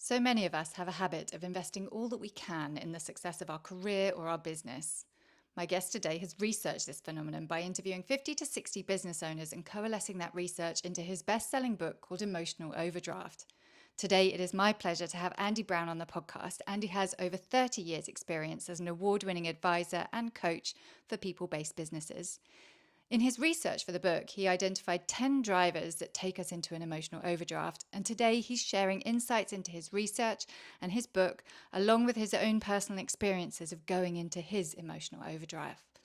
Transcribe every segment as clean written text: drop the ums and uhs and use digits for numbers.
So many of us have a habit of investing all that we can in the success of our career or our business. My guest today has researched this phenomenon by interviewing 50 to 60 business owners and coalescing that research into his best-selling book called Emotional Overdraft. Today, it is my pleasure to have Andy Brown on the podcast. Andy has over 30 years' experience as an award-winning advisor and coach for people-based businesses. In his research for the book, he identified 10 drivers that take us into an emotional overdraft, and today he's sharing insights into his research and his book, along with his own personal experiences of going into his emotional overdraft.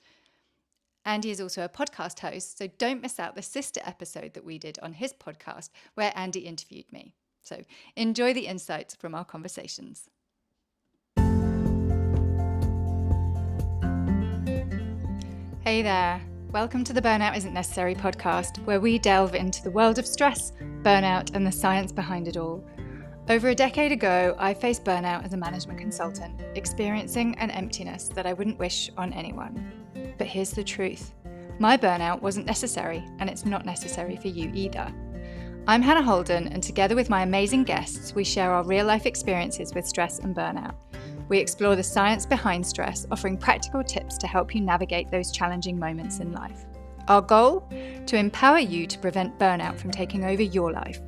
Andy is also a podcast host, so don't miss out the sister episode that we did on his podcast where Andy interviewed me. So enjoy the insights from our conversations. Hey there. Welcome to the Burnout Isn't Necessary podcast, where we delve into the world of stress, burnout, and the science behind it all. Over a decade ago, I faced burnout as a management consultant, experiencing an emptiness that I wouldn't wish on anyone. But here's the truth. My burnout wasn't necessary, and it's not necessary for you either. I'm Hannah Holden, and together with my amazing guests, we share our real-life experiences with stress and burnout. We explore the science behind stress, offering practical tips to help you navigate those challenging moments in life. Our goal? To empower you to prevent burnout from taking over your life.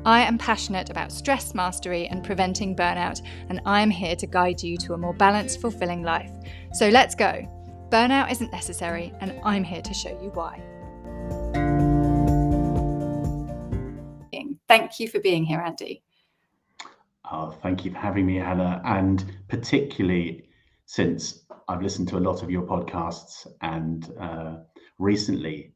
I am passionate about stress mastery and preventing burnout, and I am here to guide you to a more balanced, fulfilling life. So let's go. Burnout isn't necessary, and I'm here to show you why. Thank you for being here, Andy. Thank you for having me, Hannah, and particularly since I've listened to a lot of your podcasts, and recently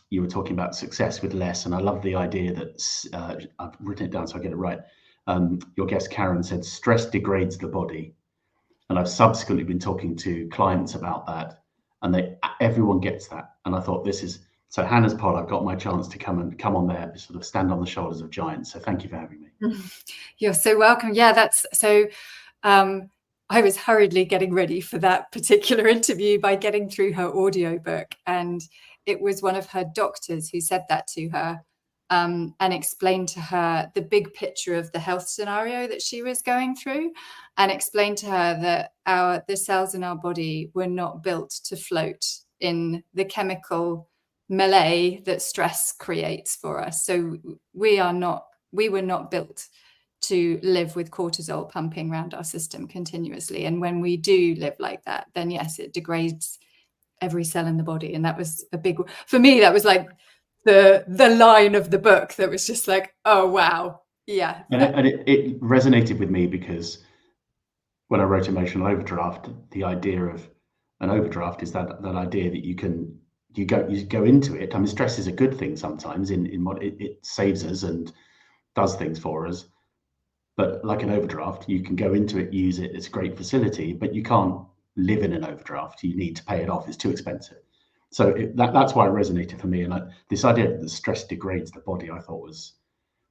you were talking about success with less, and I love the idea that I've written it down so I get it right. Your guest Karen said stress degrades the body, and I've subsequently been talking to clients about that, and everyone gets that. And I thought, this is so Hannah's pod. I've got my chance to come on there, sort of stand on the shoulders of giants. So thank you for having me. You're so welcome. Yeah, that's so. I was hurriedly getting ready for that particular interview by getting through her audiobook, and it was one of her doctors who said that to her and explained to her the big picture of the health scenario that she was going through, and explained to her that the cells in our body were not built to float in the chemical melee that stress creates for us. So we were not built to live with cortisol pumping around our system continuously. And when we do live like that, then yes, it degrades every cell in the body. And that was for me, that was like the line of the book that was just like, oh, wow. Yeah. And it resonated with me because when I wrote Emotional Overdraft, the idea of an overdraft is that idea that you go into it. I mean, stress is a good thing sometimes in what it saves us and does things for us. But like an overdraft, you can go into it, use it, it's a great facility, but you can't live in an overdraft. You need to pay it off. It's too expensive. So that's why it resonated for me. And this idea that stress degrades the body, I thought was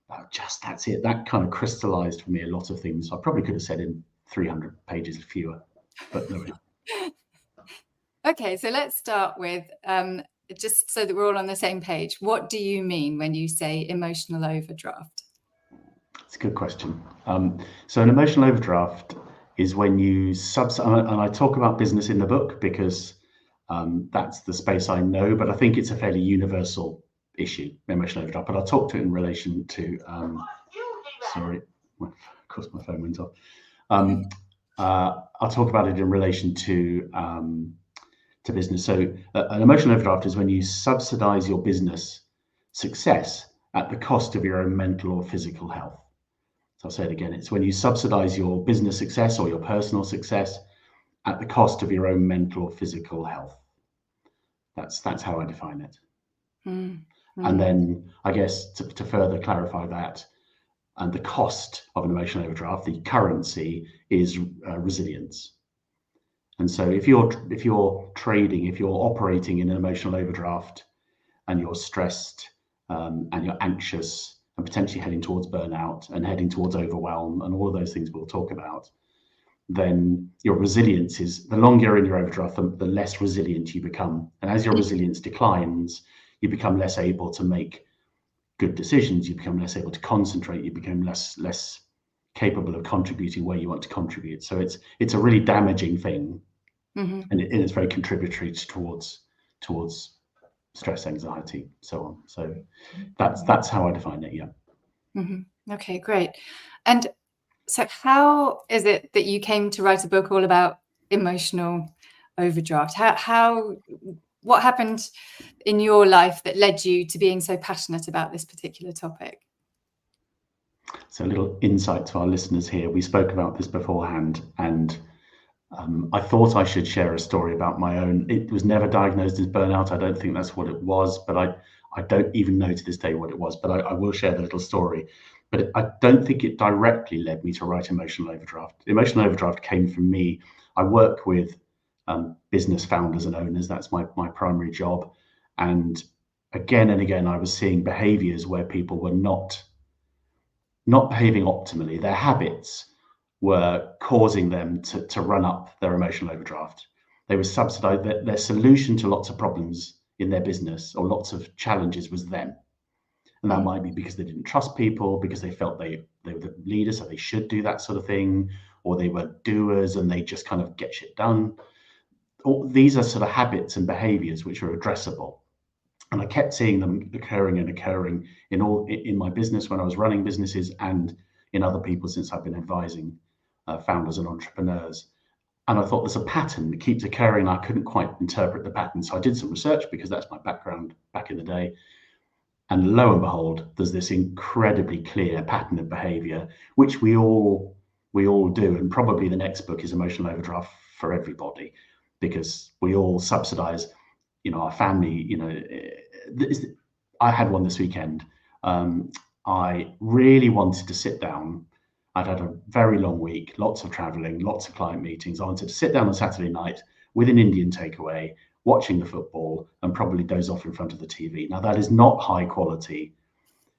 that's it. That kind of crystallized for me a lot of things I probably could have said in 300 pages fewer, but no. Okay, so let's start with, just so that we're all on the same page, what do you mean when you say emotional overdraft? It's a good question. So an emotional overdraft is when you and I talk about business in the book because that's the space I know, but I think it's a fairly universal issue, emotional overdraft. But I'll talk to it in relation to, sorry, of course my phone went off. I'll talk about it in relation to business. So an emotional overdraft is when you subsidize your business success at the cost of your own mental or physical health. So I'll say it again. It's when you subsidize your business success or your personal success at the cost of your own mental or physical health. That's how I define it. Mm-hmm. And then I guess to further clarify that, and the cost of an emotional overdraft, the currency is resilience. And so if you're trading, if you're operating in an emotional overdraft and you're stressed and you're anxious and potentially heading towards burnout and heading towards overwhelm and all of those things we'll talk about, then your resilience is, the longer you're in your overdraft, the less resilient you become. And as your resilience declines, you become less able to make good decisions, you become less able to concentrate, you become less capable of contributing where you want to contribute. So it's a really damaging thing, Mm-hmm. and it's very contributory towards stress, anxiety, so on. So that's how I define it. Yeah. Mm-hmm. Okay, great. And so how is it that you came to write a book all about emotional overdraft? What happened in your life that led you to being so passionate about this particular topic? So a little insight to our listeners here. We spoke about this beforehand, and I thought I should share a story about my own. It was never diagnosed as burnout. I don't think that's what it was, but I don't even know to this day what it was. But I will share the little story. But I don't think it directly led me to write Emotional Overdraft. Emotional Overdraft came from me. I work with business founders and owners. That's my primary job. And again, I was seeing behaviors where people were not behaving optimally. Their habits were causing them to run up their emotional overdraft. They were subsidized. Their solution to lots of problems in their business or lots of challenges was them. And that might be because they didn't trust people, because they felt they were the leaders, so they should do that sort of thing, or they were doers and they just kind of get shit done. These are sort of habits and behaviors which are addressable. And I kept seeing them occurring in my business when I was running businesses and in other people since I've been advising founders and entrepreneurs. And I thought there's a pattern that keeps occurring. And I couldn't quite interpret the pattern, so I did some research because that's my background back in the day. And lo and behold, there's this incredibly clear pattern of behavior which we all do. And probably the next book is Emotional Overdraft for everybody, because we all subsidize, our family. I had one this weekend. I really wanted to sit down. I'd had a very long week, lots of traveling, lots of client meetings. I wanted to sit down on Saturday night with an Indian takeaway, watching the football, and probably doze off in front of the TV. Now, that is not high quality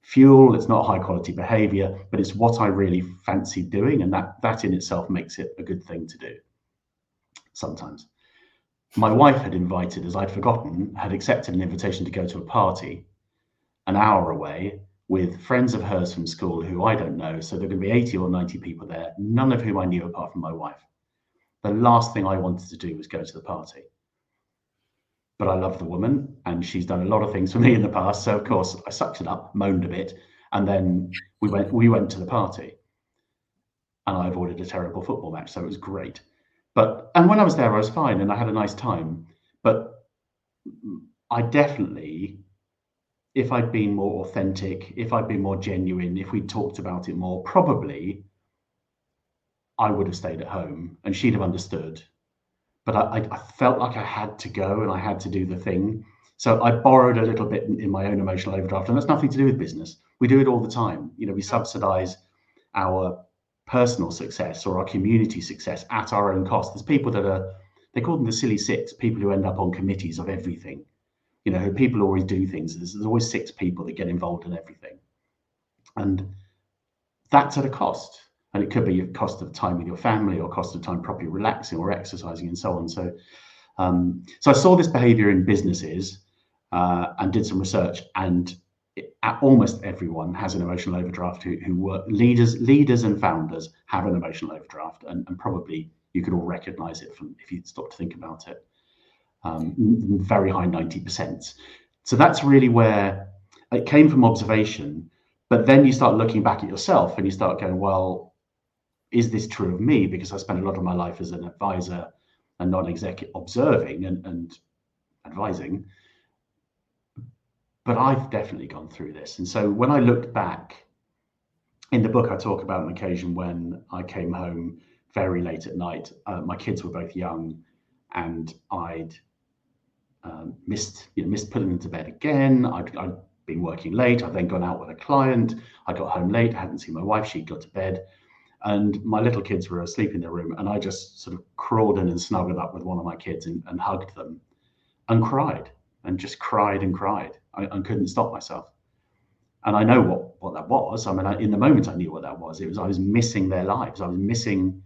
fuel, it's not high quality behavior, but it's what I really fancy doing. And that in itself makes it a good thing to do sometimes. My wife had invited, as I'd forgotten, had accepted an invitation to go to a party an hour away with friends of hers from school who I don't know. So there are going to be 80 or 90 people there, none of whom I knew apart from my wife. The last thing I wanted to do was go to the party. But I love the woman and she's done a lot of things for me in the past. So of course I sucked it up, moaned a bit, and then we went to the party. And I avoided a terrible football match, so it was great. And when I was there, I was fine and I had a nice time. But I definitely, if I'd been more authentic, if I'd been more genuine, if we'd talked about it more, probably I would have stayed at home and she'd have understood. But I felt like I had to go and I had to do the thing. So I borrowed a little bit in my own emotional overdraft, and that's nothing to do with business. We do it all the time. We subsidize our personal success or our community success at our own cost. There's people they call them the silly six, people who end up on committees of everything. People always do things. There's always six people that get involved in everything. And that's at a cost. And it could be a cost of time with your family or cost of time properly relaxing or exercising and so on. So I saw this behavior in businesses and did some research, and almost everyone has an emotional overdraft who work. Leaders and founders have an emotional overdraft, and probably you could all recognize it from if you stop to think about it. Very high 90%. So that's really where it came from, observation. But then you start looking back at yourself and you start going, well, is this true of me? Because I spent a lot of my life as an advisor and non-executive observing and advising. But I've definitely gone through this. And so when I looked back in the book, I talk about an occasion when I came home very late at night. My kids were both young and I'd missed putting them to bed again. I'd been working late. I'd then gone out with a client. I got home late. I hadn't seen my wife. She'd got to bed. And my little kids were asleep in their room. And I just sort of crawled in and snuggled up with one of my kids and hugged them and cried and just cried and cried. I couldn't stop myself. And I know what that was. I mean, in the moment, I knew what that was. I was missing their lives. I was missing.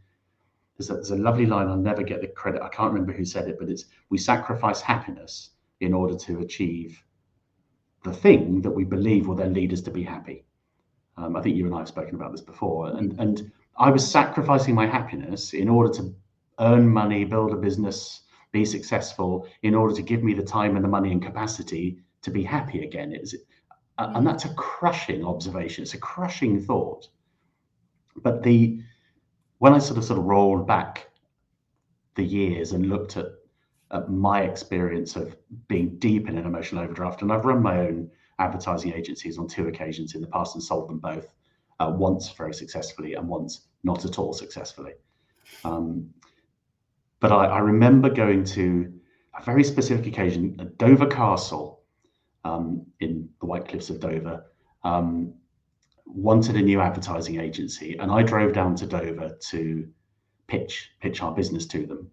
There's a lovely line. I'll never get the credit. I can't remember who said it, but it's, we sacrifice happiness in order to achieve the thing that we believe will then lead us to be happy. I think you and I have spoken about this before, and I was sacrificing my happiness in order to earn money, build a business, be successful, in order to give me the time and the money and capacity to be happy again. And that's a crushing observation. It's a crushing thought. But when I sort of rolled back the years and looked at my experience of being deep in an emotional overdraft, and I've run my own advertising agencies on 2 occasions in the past and sold them both, once very successfully and once not at all successfully. But I remember going to a very specific occasion at Dover Castle, in the White Cliffs of Dover, wanted a new advertising agency, and I drove down to Dover to pitch our business to them.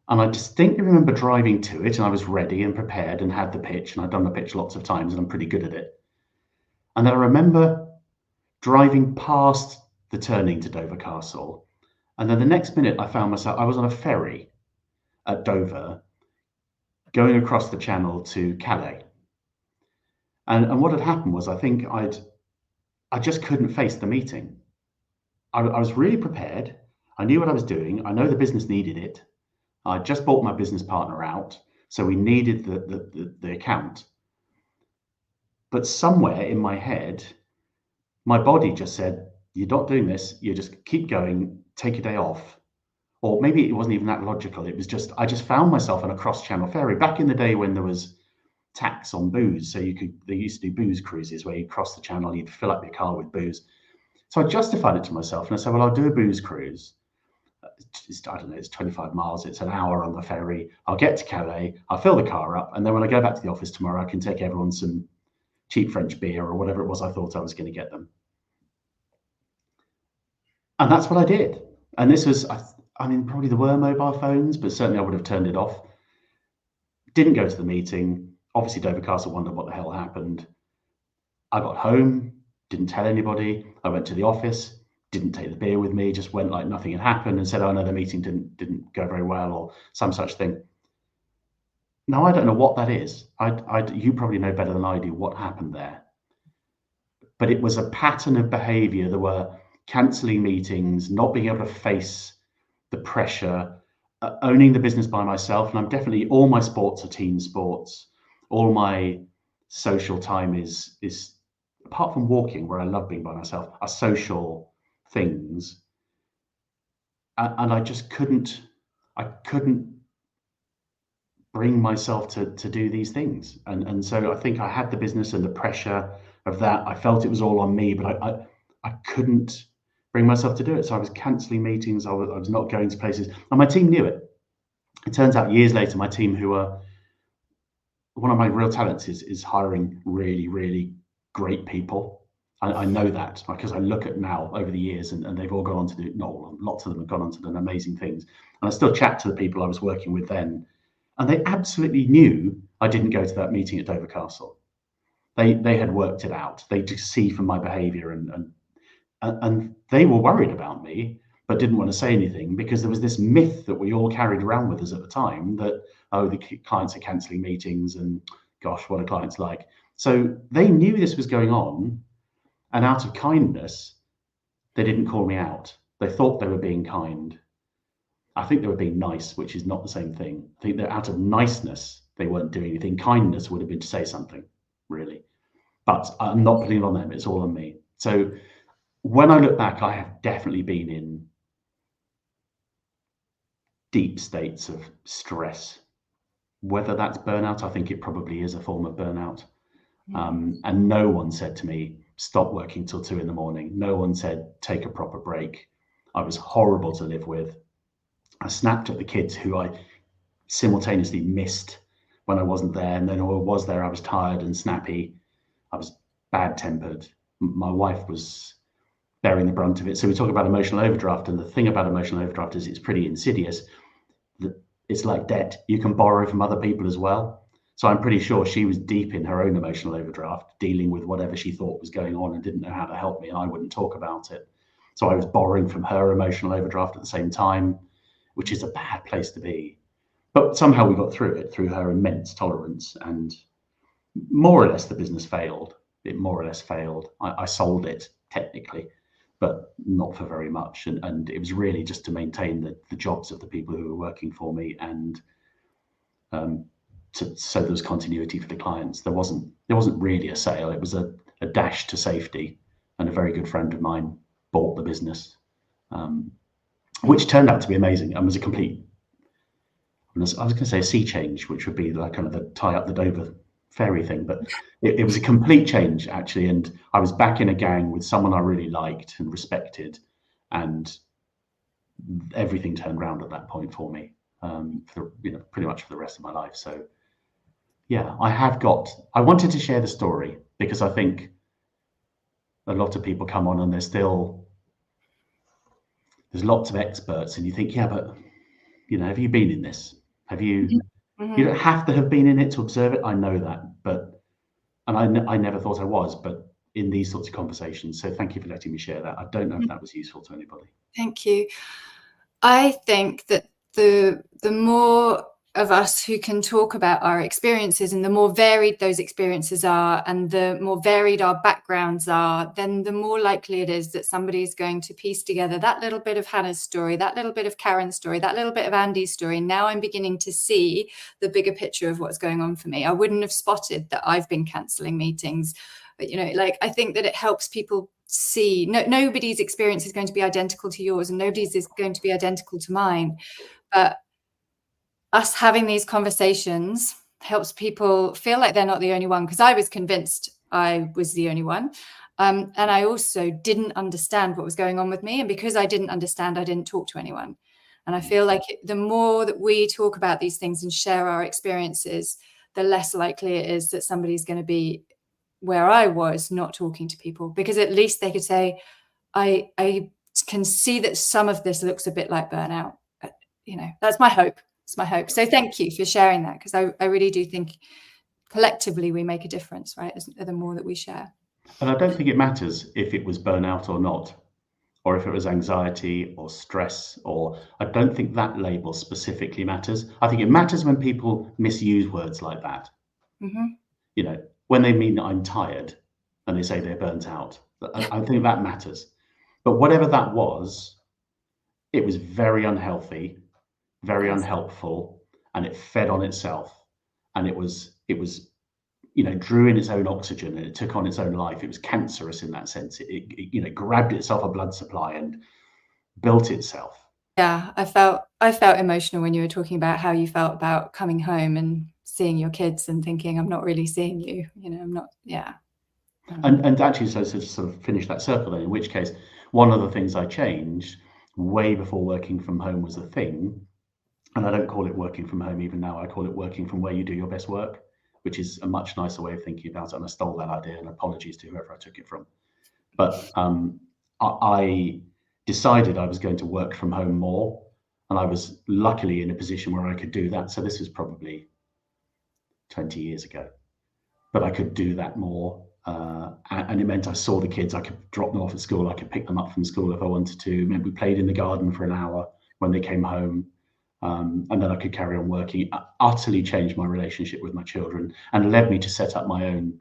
And I distinctly remember driving to it, and I was ready and prepared and had the pitch, and I'd done the pitch lots of times, and I'm pretty good at it. And then I remember driving past the turning to Dover Castle, and then the next minute I found myself, I was on a ferry at Dover, going across the channel to Calais. And what had happened was, I think I just couldn't face the meeting. I was really prepared. I knew what I was doing. I know the business needed it. I just bought my business partner out, so we needed the account. But somewhere in my head, my body just said, "You're not doing this. You just keep going. Take a day off." Or maybe it wasn't even that logical. It was just I just found myself on a cross-channel ferry back in the day when there was tax on booze. So they used to do booze cruises where you cross the channel, you'd fill up your car with booze. So I justified it to myself, and I said, "Well, I'll do a booze cruise. I don't know, it's 25 miles, it's an hour on the ferry. I'll get to Calais, I'll fill the car up, and then when I go back to the office tomorrow, I can take everyone some cheap French beer or whatever it was I thought I was going to get them." And that's what I did. And this was, I mean, probably there were mobile phones, but certainly I would have turned it off. Didn't go to the meeting. Obviously, Dover Castle wondered what the hell happened. I got home, didn't tell anybody. I went to the office, didn't take the beer with me, just went like nothing had happened and said, "Oh no, the meeting didn't go very well," or some such thing. Now, I don't know what that is. You probably know better than I do what happened there. But it was a pattern of behavior. There were cancelling meetings, not being able to face the pressure, owning the business by myself. And I'm definitely, all my sports are team sports. All my social time is apart from walking, where I love being by myself, are social things. And I just couldn't bring myself to do these things. And so I think I had the business and the pressure of that. I felt it was all on me, but I couldn't bring myself to do it. So I was cancelling meetings. I was not going to places, and my team knew it. It turns out years later, my team, who are one of my real talents, is hiring really, really great people. I know that because I look at now over the years, and they've all gone on to do, not all, lots of them have gone on to do amazing things. And I still chat to the people I was working with then, and they absolutely knew I didn't go to that meeting at Dover Castle. They had worked it out. They could see from my behaviour, and they were worried about me, but didn't want to say anything, because there was this myth that we all carried around with us at the time that, oh, the clients are cancelling meetings, and gosh, what are clients like? So they knew this was going on, and out of kindness, they didn't call me out. They thought they were being kind. I think they were being nice, which is not the same thing. I think that out of niceness, they weren't doing anything. Kindness would have been to say something, really. But I'm not putting it on them. It's all on me. So when I look back, I have definitely been in deep states of stress. Whether that's burnout, I think it probably is a form of burnout. And no one said to me, "Stop working till 2 a.m. No one said, "Take a proper break." I was horrible to live with. I snapped at the kids who I simultaneously missed when I wasn't there. And then when I was there, I was tired and snappy. I was bad-tempered. My wife was bearing the brunt of it. So we talk about emotional overdraft. And the thing about emotional overdraft is it's pretty insidious. It's like debt. You can borrow from other people as well. So I'm pretty sure she was deep in her own emotional overdraft, dealing with whatever she thought was going on and didn't know how to help me. And I wouldn't talk about it. So I was borrowing from her emotional overdraft at the same time, which is a bad place to be. But somehow we got through it, through her immense tolerance, and more or less the business failed. it more or less failed. I sold it technically, but not for very much. And it was really just to maintain the jobs of the people who were working for me, and so there was continuity for the clients. There wasn't really a sale. It was a dash to safety, and a very good friend of mine bought the business, which turned out to be amazing and was a complete. I was going to say a sea change, which would be like kind of the tie up the Dover ferry thing, but it was a complete change actually. And I was back in a gang with someone I really liked and respected, and everything turned around at that point for me, for pretty much for the rest of my life. So yeah, I wanted to share the story because I think a lot of people come on and there's lots of experts, and you think, yeah, but have you been in this? Have you? You don't have to have been in it to observe it. I know that, and I never thought I was, but in these sorts of conversations. So thank you for letting me share that. I don't know if that was useful to anybody. Thank you. I think that the more of us who can talk about our experiences, and the more varied those experiences are, and the more varied our backgrounds are, then the more likely it is that somebody's going to piece together that little bit of Hannah's story, that little bit of Karen's story, that little bit of Andy's story. Now I'm beginning to see the bigger picture of what's going on for me. I wouldn't have spotted that I've been cancelling meetings. But, I think that it helps people see nobody's experience is going to be identical to yours, and nobody's is going to be identical to mine. But us having these conversations helps people feel like they're not the only one, because I was convinced I was the only one. And I also didn't understand what was going on with me. And because I didn't understand, I didn't talk to anyone. And I feel like the more that we talk about these things and share our experiences, the less likely it is that somebody's going to be where I was, not talking to people, because at least they could say, I can see that some of this looks a bit like burnout. That's my hope. It's my hope. So thank you for sharing that, because I really do think collectively we make a difference, right? The more that we share. And I don't think it matters if it was burnout or not, or if it was anxiety or stress, or I don't think that label specifically matters. I think it matters when people misuse words like that. When they mean I'm tired and they say they're burnt out, I think that matters. But whatever that was, it was very unhealthy, very unhelpful, and it fed on itself, and it drew in its own oxygen, and it took on its own life. It was cancerous in that sense. It grabbed itself a blood supply and built itself. Yeah, I felt emotional when you were talking about how you felt about coming home and seeing your kids and thinking, I'm not really seeing you. I'm not. Yeah. And actually, so to sort of finish that circle, then, in which case, one of the things I changed way before working from home was a thing, and I don't call it working from home even now. I call it working from where you do your best work, which is a much nicer way of thinking about it. And I stole that idea, and apologies to whoever I took it from. But I decided I was going to work from home more, and I was luckily in a position where I could do that. So this was probably 20 years ago, but I could do that more. And it meant I saw the kids. I could drop them off at school. I could pick them up from school if I wanted to. It meant we played in the garden for an hour when they came home. And then I could carry on working. It utterly changed my relationship with my children and led me to set up my own,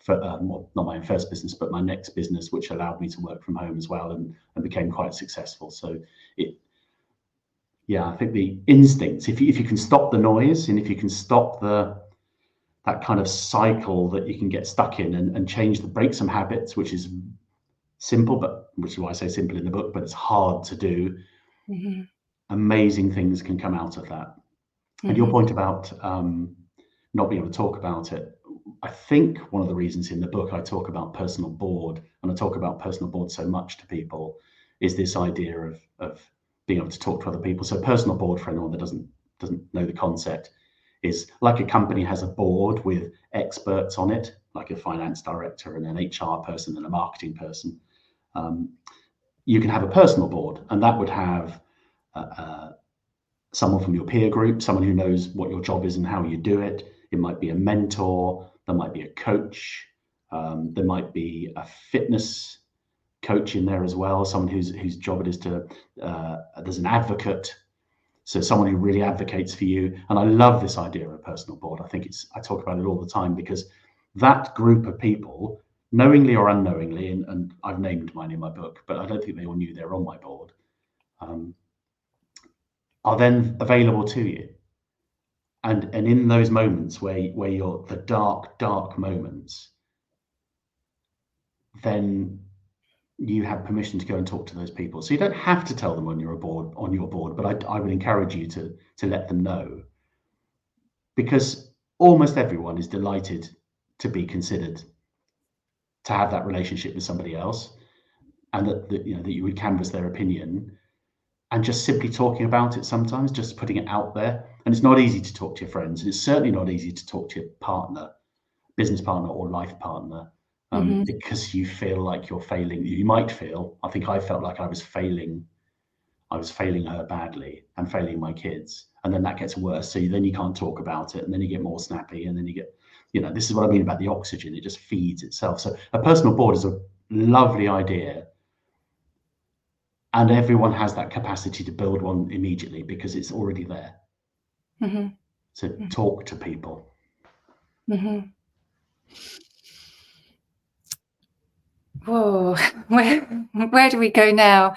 not my own first business, but my next business, which allowed me to work from home as well, and became quite successful. So I think the instincts, if you can stop the noise, and if you can stop that kind of cycle that you can get stuck in, and break some habits, which is simple, but which is why I say simple in the book, but it's hard to do. Amazing things can come out of that. And your point about not being able to talk about it, I think one of the reasons in the book I talk about personal board, and I talk about personal board so much to people, is this idea of being able to talk to other people. So personal board, for anyone that doesn't know the concept, is like a company has a board with experts on it, like a finance director and an HR person and a marketing person. You can have a personal board, and that would have someone from your peer group, someone who knows what your job is and how you do it. It might be a mentor, there might be a coach, there might be a fitness coach in there as well, someone whose job it is to, there's an advocate, so someone who really advocates for you. And I love this idea of a personal board. I talk about it all the time, because that group of people knowingly or unknowingly, and I've named mine in my book, but I don't think they all knew they're on my board, are then available to you. And in those moments where you're the dark moments, then you have permission to go and talk to those people. So you don't have to tell them on your board, but I would encourage you to let them know, because almost everyone is delighted to be considered, to have that relationship with somebody else, and that you would canvass their opinion, and just simply talking about it, sometimes just putting it out there. And it's not easy to talk to your friends, and it's certainly not easy to talk to your partner, business partner or life partner, because you feel like you're failing. You might feel, I think I felt like I was failing her badly and failing my kids. And then that gets worse. So then you can't talk about it, and then you get more snappy, and then you get, this is what I mean about the oxygen. It just feeds itself. So a personal board is a lovely idea. And everyone has that capacity to build one immediately because it's already there. So talk to people. Whoa, where do we go now?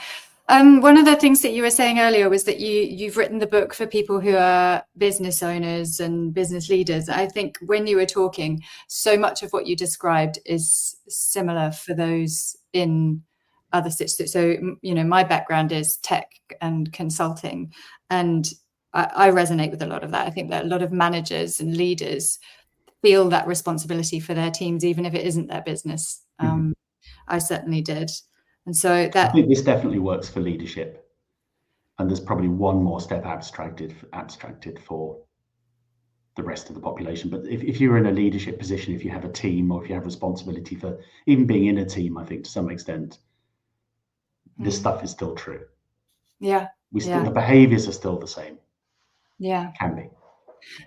One of the things that you were saying earlier was that you've written the book for people who are business owners and business leaders. I think when you were talking, so much of what you described is similar for those in other situations. So, my background is tech and consulting, and I resonate with a lot of that. I think that a lot of managers and leaders feel that responsibility for their teams, even if it isn't their business. I certainly did. And so I think this definitely works for leadership. And there's probably one more step abstracted for the rest of the population. But if you're in a leadership position, if you have a team, or if you have responsibility for even being in a team, I think to some extent, this stuff is still true. Yeah. The behaviors are still the same. Yeah. Can be.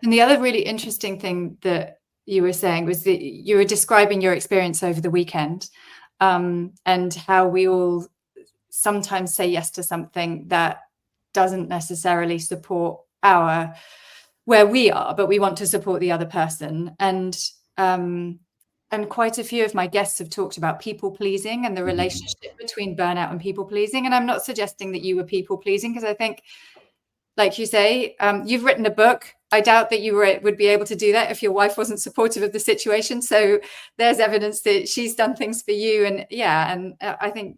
And the other really interesting thing that you were saying was that you were describing your experience over the weekend, and how we all sometimes say yes to something that doesn't necessarily support where we are, but we want to support the other person. And quite a few of my guests have talked about people pleasing and the relationship between burnout and people pleasing. And I'm not suggesting that you were people pleasing, because I think, like you say, you've written a book. I doubt that you would be able to do that if your wife wasn't supportive of the situation. So there's evidence that she's done things for you. And I think,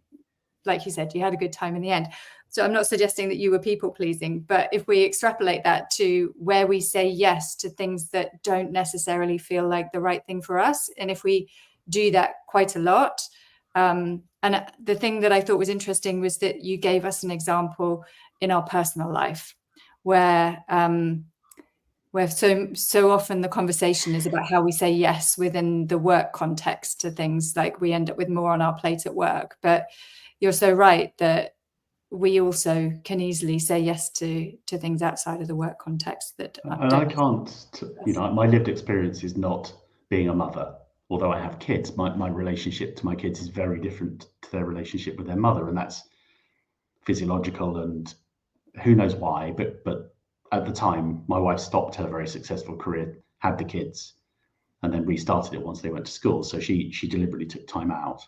like you said, you had a good time in the end. So I'm not suggesting that you were people pleasing, but if we extrapolate that to where we say yes to things that don't necessarily feel like the right thing for us, and if we do that quite a lot, and the thing that I thought was interesting was that you gave us an example in our personal life where so often the conversation is about how we say yes within the work context to things, like we end up with more on our plate at work. But you're so right that we also can easily say yes to things outside of the work context that and I can't, my lived experience is not being a mother. Although I have kids, my relationship to my kids is very different to their relationship with their mother, and that's physiological, and who knows why. But at the time, my wife stopped her very successful career, had the kids, and then restarted it once they went to school. So she deliberately took time out.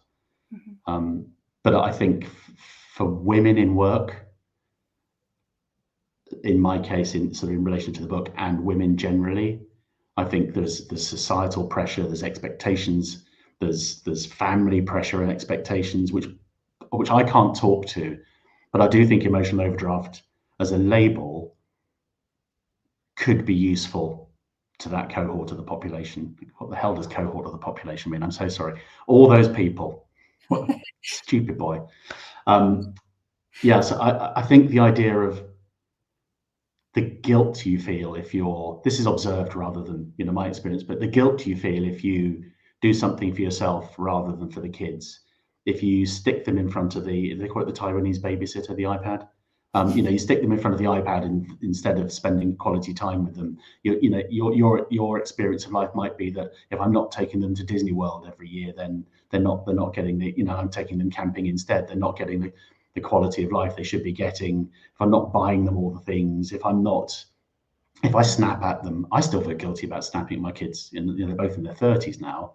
But I think for women in work, in my case, in relation to the book, and women generally, I think there's societal pressure, there's expectations, there's family pressure and expectations, which I can't talk to. But I do think emotional overdraft as a label could be useful to that cohort of the population. What the hell does cohort of the population mean? I'm so sorry. All those people. What a stupid boy. So I think the idea of the guilt you feel if this is observed rather than my experience, but the guilt you feel if you do something for yourself rather than for the kids, if you stick them in front of they call it the Taiwanese babysitter, the iPad. You stick them in front of the iPad instead of spending quality time with them. Your experience of life might be that if I'm not taking them to Disney World every year, then they're not getting I'm taking them camping instead. They're not getting the quality of life they should be getting. If I'm not buying them all the things, if I snap at them, I still feel guilty about snapping at my kids. They're both in their 30s now.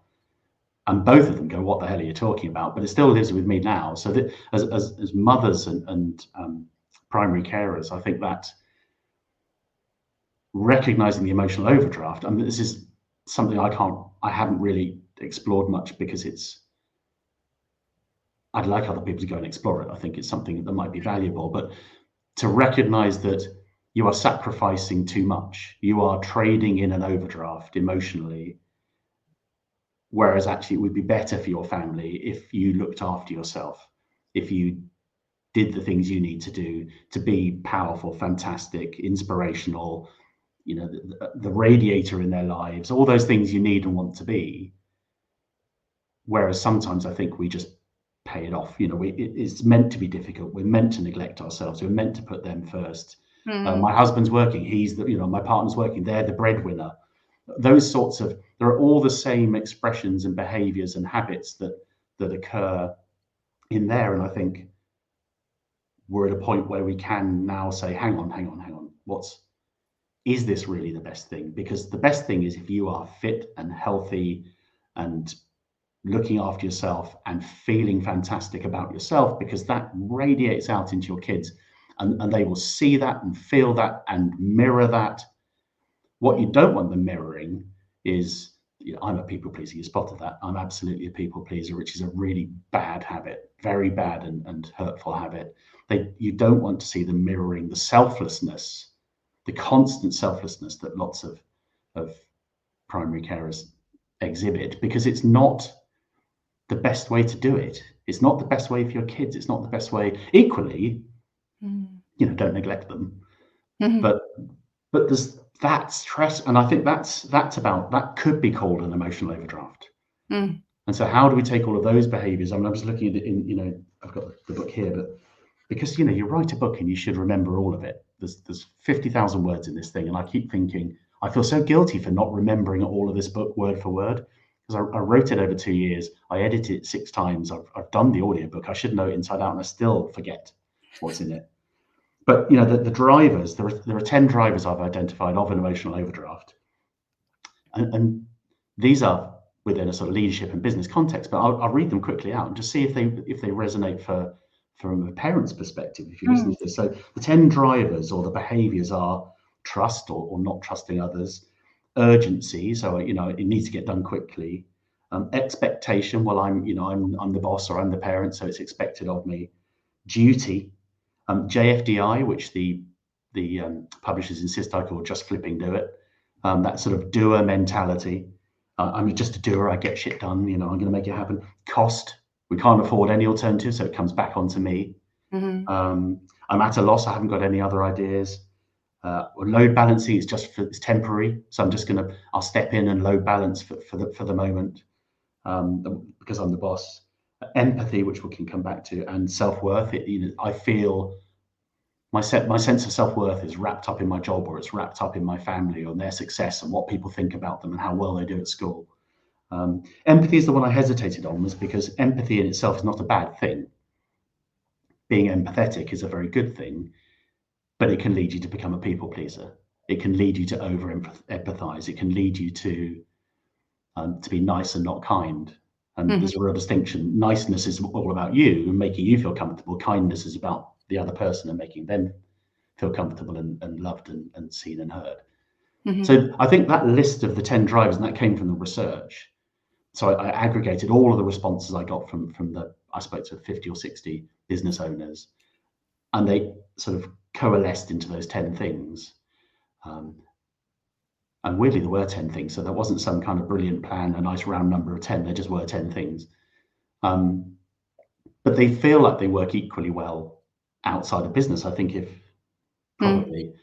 And both of them go, what the hell are you talking about? But it still lives with me now. So that as mothers and primary carers, I think that recognizing the emotional overdraft, I mean, this is something I haven't really explored much because I'd like other people to go and explore it. I think it's something that might be valuable, but to recognize that you are sacrificing too much, you are trading in an overdraft emotionally, whereas actually it would be better for your family if you looked after yourself, if you did the things you need to do to be powerful, fantastic, inspirational, the radiator in their lives, all those things you need and want to be. Whereas sometimes I think we just pay it off. It's meant to be difficult. We're meant to neglect ourselves. We're meant to put them first. My husband's working. My partner's working. They're the breadwinner. Those sorts of, there are all the same expressions and behaviors and habits that occur in there. And I think we're at a point where we can now say, hang on. Is this really the best thing? Because the best thing is if you are fit and healthy and looking after yourself and feeling fantastic about yourself, because that radiates out into your kids and they will see that and feel that and mirror that. What you don't want them mirroring is, I'm a people pleaser. You spotted that. I'm absolutely a people pleaser, which is a really bad habit, very bad and hurtful habit. You don't want to see them mirroring the selflessness, the constant selflessness that lots of primary carers exhibit, because it's not the best way to do it. It's not the best way for your kids. It's not the best way. Equally, don't neglect them. But there's that stress, and I think that could be called an emotional overdraft. And so, how do we take all of those behaviours? I mean, I was looking at it in, I've got the book here, but because you write a book and you should remember all of it. There's 50,000 words in this thing, and I keep thinking I feel so guilty for not remembering all of this book word for word. Because I wrote it over 2 years, I edited it 6 times, I've done the audiobook, I should know it inside out, and I still forget what's in it. But the drivers, there are 10 drivers I've identified of an emotional overdraft, and these are within a sort of leadership and business context. But I'll read them quickly out and just see if they resonate from a parent's perspective. If you listen to this, so the 10 drivers or the behaviours are trust or not trusting others, urgency, so it needs to get done quickly, expectation, well, I'm the boss or I'm the parent, so it's expected of me, duty, JFDI, which the publishers insist I call just flipping do it, that sort of doer mentality. I'm just a doer, I get shit done, I'm going to make it happen. Cost, we can't afford any alternative, so it comes back onto me. I'm at a loss, I haven't got any other ideas. Load balancing is it's temporary, so I'll step in and load balance for the moment, because I'm the boss. Empathy, which we can come back to, and self-worth. I feel my sense of self-worth is wrapped up in my job, or it's wrapped up in my family or their success and what people think about them and how well they do at school. Empathy is the one I hesitated on, was because empathy in itself is not a bad thing. Being empathetic is a very good thing, but it can lead you to become a people pleaser. It can lead you to over empathize. It can lead you to be nice and not kind. And there's a real distinction. Niceness is all about you and making you feel comfortable. Kindness is about the other person and making them feel comfortable and loved and seen and heard. So I think that list of the 10 drivers, and that came from the research. So I aggregated all of the responses I got from I spoke to 50 or 60 business owners, and they sort of coalesced into those 10 things. And weirdly, there were 10 things. So there wasn't some kind of brilliant plan, a nice round number of 10. There just were 10 things. But they feel like they work equally well outside of business. I think if probably,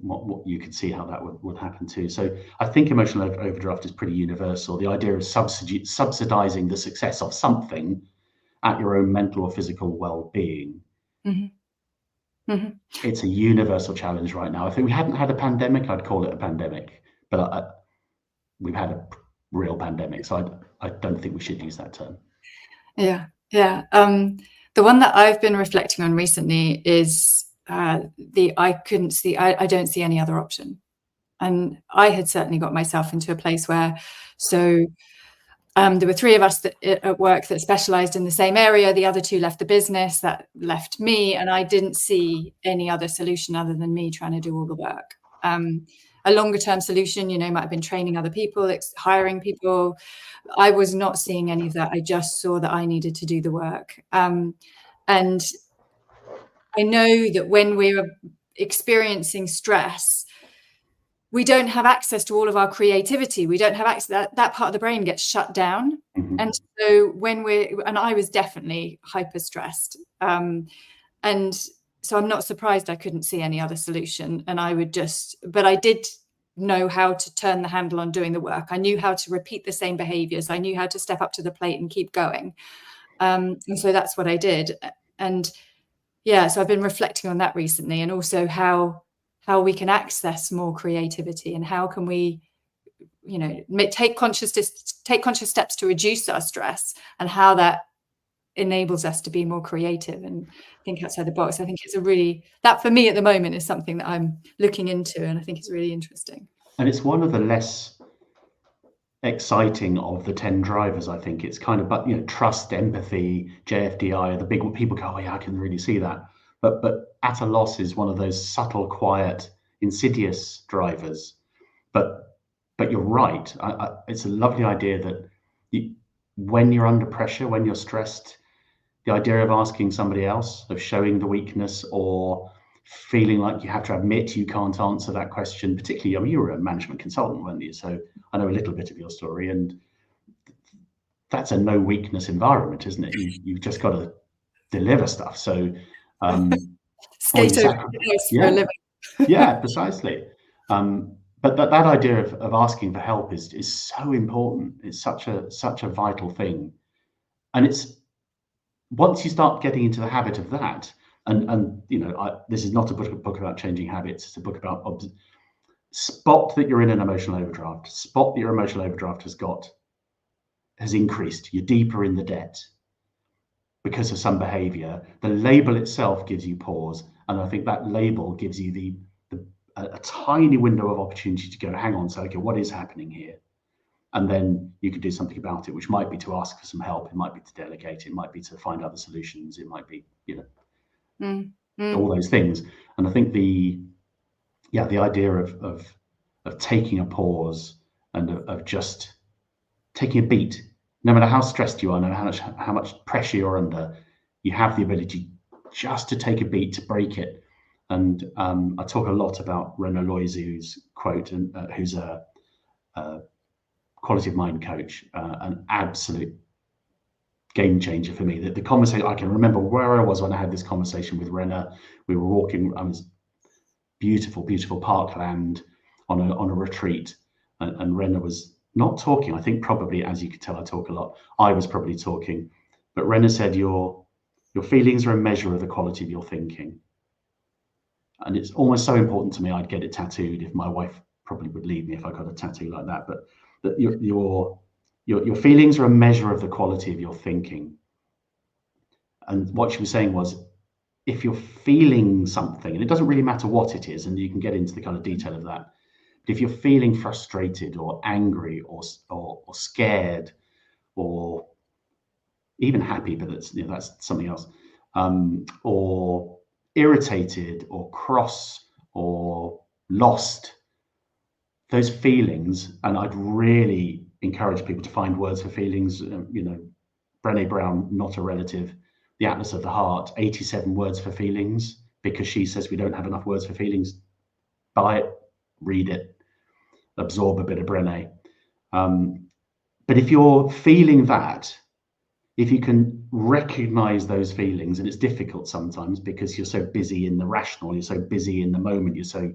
what you could see how that would happen too. So I think emotional overdraft is pretty universal. The idea of subsidizing the success of something at your own mental or physical well-being. It's a universal challenge right now. If we hadn't had a pandemic, I'd call it a pandemic. But we've had a real pandemic, so I don't think we should use that term. Yeah. The one that I've been reflecting on recently is I don't see any other option. And I had certainly got myself into a place where, so There were 3 of us at work that specialised in the same area. The other 2 left the business. That left me, and I didn't see any other solution other than me trying to do all the work. A longer term solution, might have been training other people, hiring people. I was not seeing any of that. I just saw that I needed to do the work. And I know that when we're experiencing stress, we don't have access to all of our creativity. We don't have access, that part of the brain gets shut down. Mm-hmm. And so and I was definitely hyper stressed. And so I'm not surprised I couldn't see any other solution. And but I did know how to turn the handle on doing the work. I knew how to repeat the same behaviors. I knew how to step up to the plate and keep going. And so that's what I did. And yeah, so I've been reflecting on that recently, and also how we can access more creativity, and how can we, take conscious steps to reduce our stress, and how that enables us to be more creative and think outside the box. I think that for me at the moment is something that I'm looking into, and I think it's really interesting. And it's one of the less exciting of the 10 drivers. I think it's kind of, but trust, empathy, JFDI are the big one. People go, oh yeah, I can really see that. But at a loss is one of those subtle, quiet, insidious drivers. But you're right. It's a lovely idea that when you're under pressure, when you're stressed, the idea of asking somebody else, of showing the weakness, or feeling like you have to admit you can't answer that question, particularly, you were a management consultant, weren't you? So I know a little bit of your story, and that's a no weakness environment, isn't it? You've just got to deliver stuff. So, skate over for a living. Yeah, precisely. But that idea of asking for help is so important. It's such a vital thing, and it's once you start getting into the habit of that, and this is not a book about changing habits. It's a book about spot that you're in an emotional overdraft. Spot that your emotional overdraft has increased. You're deeper in the debt because of some behaviour. The label itself gives you pause, and I think that label gives you a tiny window of opportunity to go, hang on, so okay, what is happening here? And then you can do something about it, which might be to ask for some help. It might be to delegate. It might be to find other solutions. It might be, all those things. And I think the idea of taking a pause and of just taking a beat, no matter how stressed you are, no matter how much pressure you're under, you have the ability just to take a beat, to break it. And I talk a lot about Rena Loiseau's quote, and who's a quality of mind coach, an absolute game changer for me. The conversation, I can remember where I was when I had this conversation with Rena. We were walking, beautiful, beautiful parkland on a retreat, and Rena was not talking. I think probably, as you could tell, I talk a lot. I was probably talking, but Rena said, your feelings are a measure of the quality of your thinking. And it's almost so important to me, I'd get it tattooed. If my wife probably would leave me if I got a tattoo like that. But that your feelings are a measure of the quality of your thinking. And what she was saying was, if you're feeling something, and it doesn't really matter what it is, and you can get into the kind of detail of that, but if you're feeling frustrated or angry or scared or even happy, but that's something else, or irritated or cross or lost, those feelings, and I'd really encourage people to find words for feelings. Brené Brown, Not a Relative, The Atlas of the Heart, 87 words for feelings, because she says we don't have enough words for feelings. Buy it, read it, absorb a bit of Brené. But if you're feeling that, if you can recognize those feelings, and it's difficult sometimes because you're so busy in the rational, you're so busy in the moment, you're so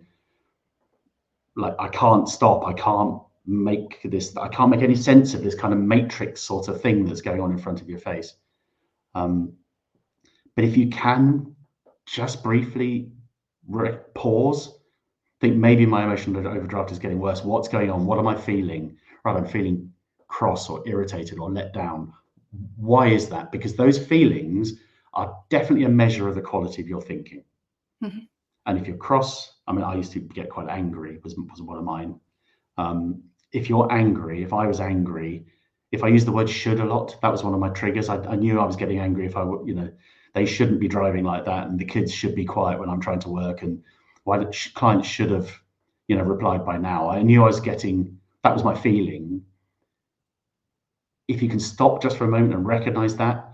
like, I can't stop, I can't make any sense of this kind of matrix sort of thing that's going on in front of your face. But if you can just briefly pause, think maybe my emotional overdraft is getting worse. What's going on? What am I feeling? Right, I'm feeling cross or irritated or let down. Why is that? Because those feelings are definitely a measure of the quality of your thinking. Mm-hmm. And if you're cross, I used to get quite angry, was one of mine. If you're angry, if I was angry, If I use the word should a lot, that was one of my triggers. I knew I was getting angry if they shouldn't be driving like that, and the kids should be quiet when I'm trying to work, and why the clients should have, replied by now. I knew I was that was my feeling. If you can stop just for a moment and recognize that,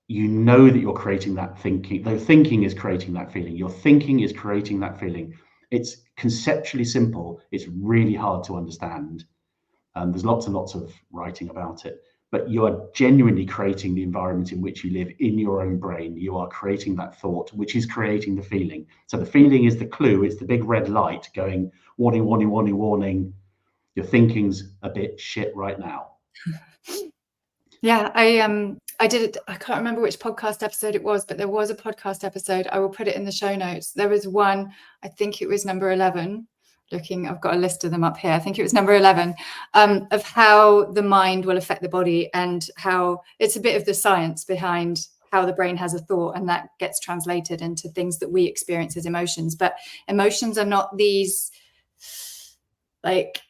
you know that you're creating that thinking. The thinking is creating that feeling. Your thinking is creating that feeling. It's conceptually simple. It's really hard to understand. There's lots and lots of writing about it, but you are genuinely creating the environment in which you live in your own brain. You are creating that thought, which is creating the feeling. So the feeling is the clue. It's the big red light going, warning, warning, warning, warning. Your thinking's a bit shit right now. Yeah, I did it. I can't remember which podcast episode it was, but there was a podcast episode. I will put it in the show notes. There was one, I think it was number 11. I've got a list of them up here. I think it was number 11, of how the mind will affect the body, and how it's a bit of the science behind how the brain has a thought, and that gets translated into things that we experience as emotions. But emotions are not these, like,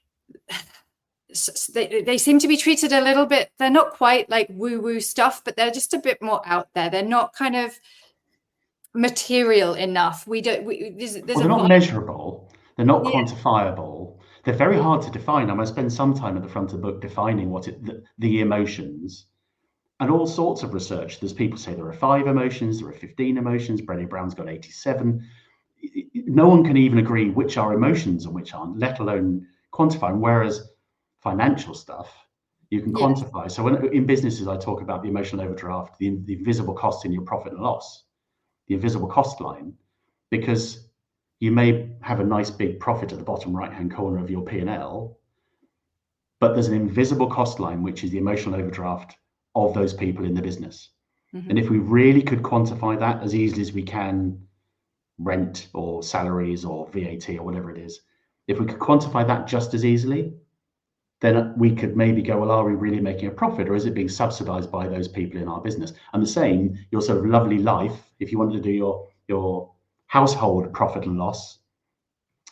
they seem to be treated a little bit, they're not quite like woo-woo stuff, but they're just a bit more out there. They're not kind of material enough. They're not measurable. They're not quantifiable. They're very hard to define. I'm going to spend some time at the front of the book defining the emotions, and all sorts of research. There's people say there are 5 emotions, there are 15 emotions. Brené Brown's got 87. No one can even agree which are emotions and which aren't, let alone quantify. Whereas financial stuff, you can quantify. So in businesses, I talk about the emotional overdraft, the invisible cost in your profit and loss, the invisible cost line, because you may have a nice big profit at the bottom right-hand corner of your P&L, but there's an invisible cost line, which is the emotional overdraft of those people in the business. Mm-hmm. And if we really could quantify that as easily as we can rent or salaries or VAT or whatever it is, if we could quantify that just as easily, then we could maybe go, well, are we really making a profit, or is it being subsidized by those people in our business? And the same, your sort of lovely life, if you wanted to do your household profit and loss,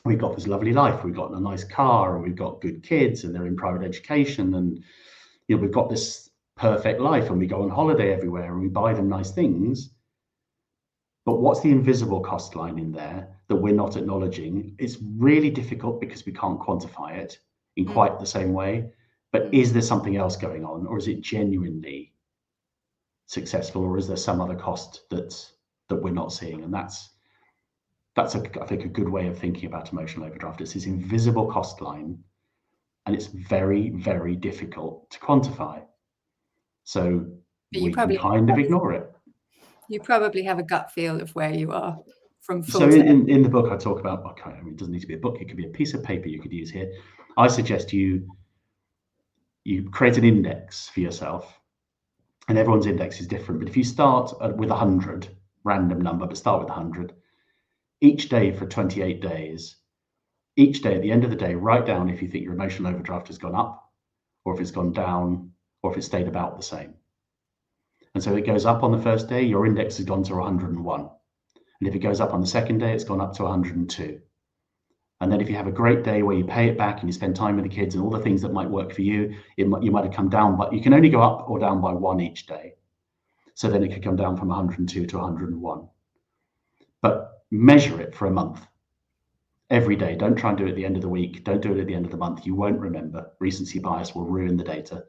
we've got this lovely life, we've got a nice car, and we've got good kids, and they're in private education, and we've got this perfect life, and we go on holiday everywhere, and we buy them nice things. But what's the invisible cost line in there that we're not acknowledging? It's really difficult because we can't quantify it in quite the same way. But is there something else going on, or is it genuinely successful, or is there some other cost that we're not seeing? And that's I think a good way of thinking about emotional overdraft. It's this invisible cost line, and it's very, very difficult to quantify. So we can kind of ignore it. You probably have a gut feel of where you are from full. So in the book, I talk about, okay, I mean, it doesn't need to be a book. It could be a piece of paper you could use here. I suggest you create an index for yourself, and everyone's index is different. But if you start with 100, random number, but start with 100, each day for 28 days, each day at the end of the day, write down if you think your emotional overdraft has gone up, or if it's gone down, or if it stayed about the same. And so it goes up on the first day, your index has gone to 101. And if it goes up on the second day, it's gone up to 102. And then if you have a great day where you pay it back and you spend time with the kids and all the things that might work for you, you might have come down, but you can only go up or down by 1 each day. So then it could come down from 102 to 101. But measure it for a month. Every day. Don't try and do it at the end of the week. Don't do it at the end of the month. You won't remember. Recency bias will ruin the data.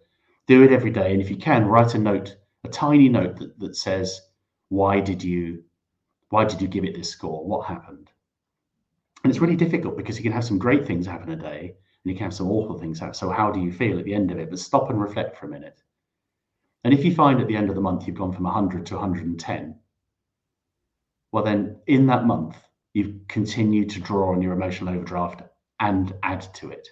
Do it every day. And if you can, write a note, a tiny note that says, why did you give it this score? What happened? And it's really difficult because you can have some great things happen a day and you can have some awful things happen. So how do you feel at the end of it? But stop and reflect for a minute. And if you find at the end of the month you've gone from 100 to 110, well then in that month, you've continued to draw on your emotional overdraft and add to it.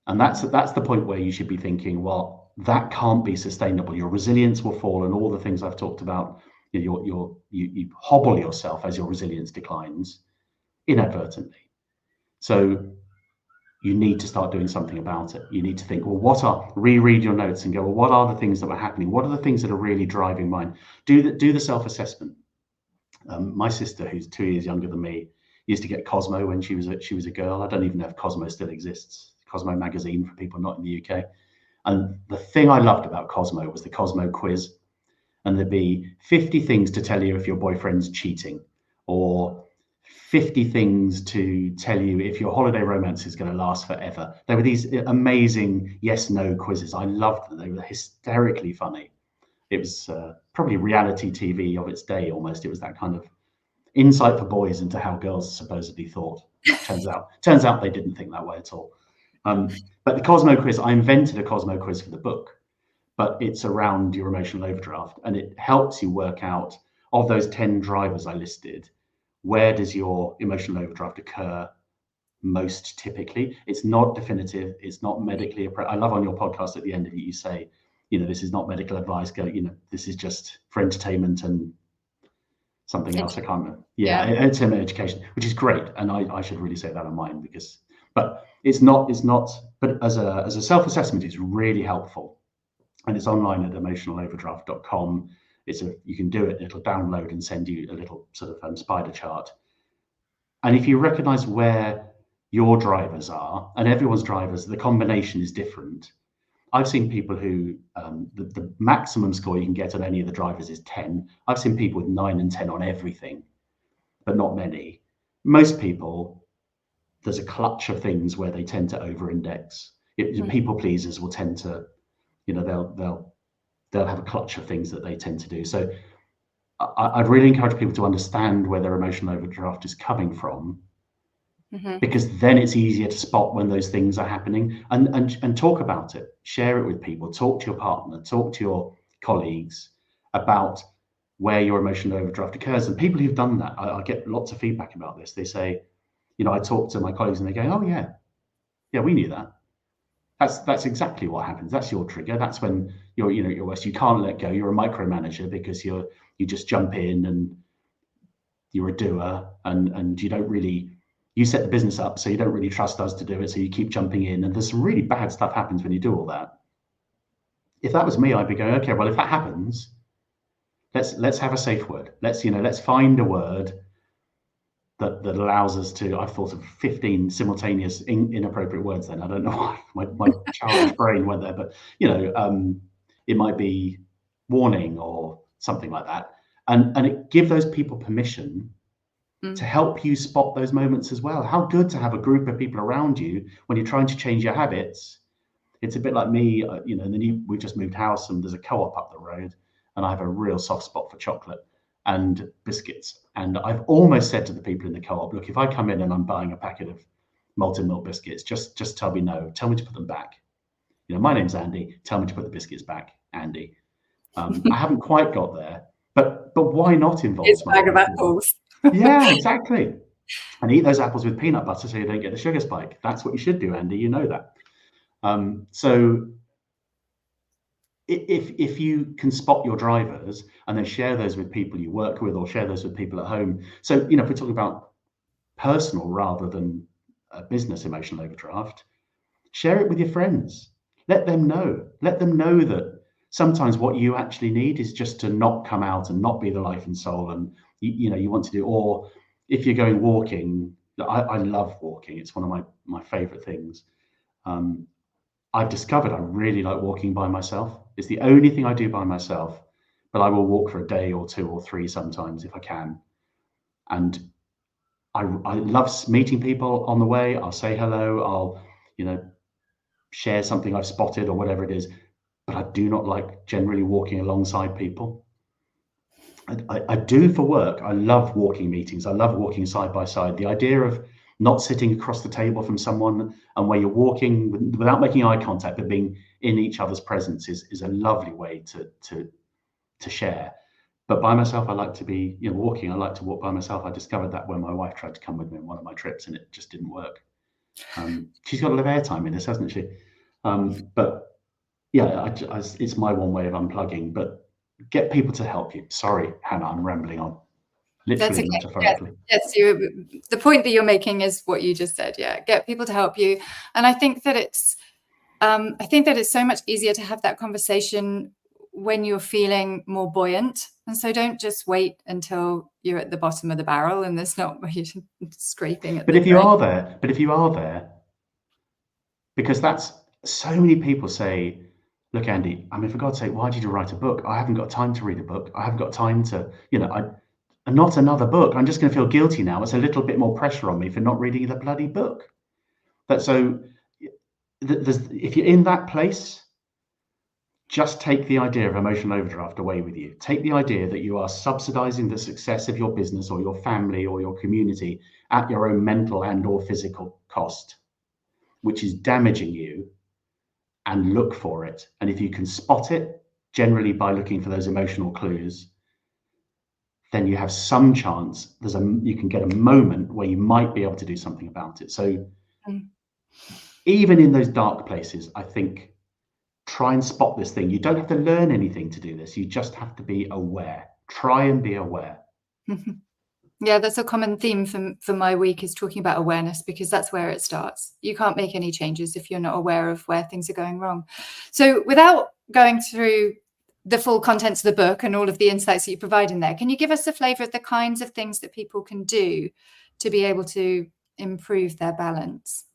And that's the point where you should be thinking, well, that can't be sustainable. Your resilience will fall, and all the things I've talked about, you hobble yourself as your resilience declines inadvertently. So you need to start doing something about it. You need to think, well, reread your notes and go, well, what are the things that were happening? What are the things that are really driving mine? Do the self-assessment. My sister, who's 2 years younger than me, used to get Cosmo when she was a girl. I don't even know if Cosmo still exists. Cosmo magazine for people not in the UK. And the thing I loved about Cosmo was the Cosmo quiz. And there'd be 50 things to tell you if your boyfriend's cheating, or 50 things to tell you if your holiday romance is going to last forever. There were these amazing yes/no quizzes. I loved them. They were hysterically funny. It was probably reality TV of its day almost. It was that kind of insight for boys into how girls supposedly thought. Turns out they didn't think that way at all. But the Cosmo quiz, I invented a Cosmo quiz for the book, but it's around your emotional overdraft, and it helps you work out, of those 10 drivers I listed, where does your emotional overdraft occur most typically. It's not definitive, it's not medically appropriate. I love on your podcast at the end of it, you say, this is not medical advice, this is just for entertainment and something else. I can't remember. Yeah, entertainment education, which is great. And I should really say that on mine but it's not, but as a self-assessment, it's really helpful. And it's online at emotionaloverdraft.com. You can do it, it'll download and send you a little sort of spider chart. And if you recognize where your drivers are, and everyone's drivers, the combination is different. I've seen people who the maximum score you can get on any of the drivers is 10. I've seen people with 9 and 10 on everything, but not many. Most people, there's a clutch of things where they tend to over-index. People pleasers will tend to, they'll have a clutch of things that they tend to do. So I'd really encourage people to understand where their emotional overdraft is coming from, because then it's easier to spot when those things are happening, and talk about it, share it with people, talk to your partner, talk to your colleagues about where your emotional overdraft occurs. And people who've done that, I get lots of feedback about this. They say, I talk to my colleagues and they go, oh yeah, we knew that. That's exactly what happens. That's your trigger. That's when you're worst. You can't let go. You're a micromanager because you just jump in and you're a doer, and you don't really, you set the business up, so you don't really trust us to do it. So you keep jumping in, and there's some really bad stuff happens when you do all that. If that was me, I'd be going, okay, well, if that happens, let's have a safe word. Let's find a word that allows us to. I've thought of 15 simultaneous inappropriate words then. I don't know why my childish brain went there, but it might be warning or something like that. And it give those people permission to help you spot those moments as well. How good to have a group of people around you when you're trying to change your habits. It's a bit like me, we just moved house and there's a co-op up the road, and I have a real soft spot for chocolate and biscuits. And I've almost said to the people in the co-op, look, if I come in and I'm buying a packet of malted milk biscuits, just tell me no, tell me to put them back. My name's Andy, tell me to put the biscuits back, Andy. I haven't quite got there, but why not involve it's a bag of apples? Yeah, exactly. And eat those apples with peanut butter so you don't get the sugar spike. That's what you should do, Andy, you know that. So if you can spot your drivers and then share those with people you work with or share those with people at home. So, if we're talking about personal rather than a business emotional overdraft, share it with your friends. Let them know that sometimes what you actually need is just to not come out and not be the life and soul, and you want to do. Or if you're going walking, I love walking. It's one of my favorite things. I've discovered I really like walking by myself. It's the only thing I do by myself, but I will walk for a day or 2 or 3 sometimes if I can. And I love meeting people on the way. I'll say hello. I'll, share something I've spotted or whatever it is, but I do not like generally walking alongside people. I do for work. I love walking meetings. I love walking side by side. The idea of not sitting across the table from someone and where you're walking without making eye contact, but being in each other's presence is a lovely way to share. But by myself, I like to be, walking. I like to walk by myself. I discovered that when my wife tried to come with me on one of my trips, and it just didn't work. She's got a lot of airtime in this, hasn't she? But yeah, it's my one way of unplugging. But get people to help you. Sorry, Hannah, I'm rambling on. Literally, metaphorically. Yes, the point that you're making is what you just said. Yeah, get people to help you, and I think that it's so much easier to have that conversation when you're feeling more buoyant. And so don't just wait until you're at the bottom of the barrel and there's not where you're scraping at. But if you are there, because that's so many people say, look, Andy, I mean, for God's sake, why did you write a book? I haven't got time to read a book. I haven't got time to, not another book. I'm just going to feel guilty now. It's a little bit more pressure on me for not reading the bloody book. But so if you're in that place, just take the idea of emotional overdraft away with you. Take the idea that you are subsidizing the success of your business or your family or your community at your own mental and or physical cost, which is damaging you, and look for it. And if you can spot it, generally by looking for those emotional clues, then you have some chance you can get a moment where you might be able to do something about it. So even in those dark places, I think try and spot this thing. You don't have to learn anything to do this. You just have to be aware. Try and be aware. Yeah, that's a common theme for my week, is talking about awareness, because that's where it starts. You can't make any changes if you're not aware of where things are going wrong. So without going through the full contents of the book and all of the insights that you provide in there, can you give us a flavour of the kinds of things that people can do to be able to improve their balance?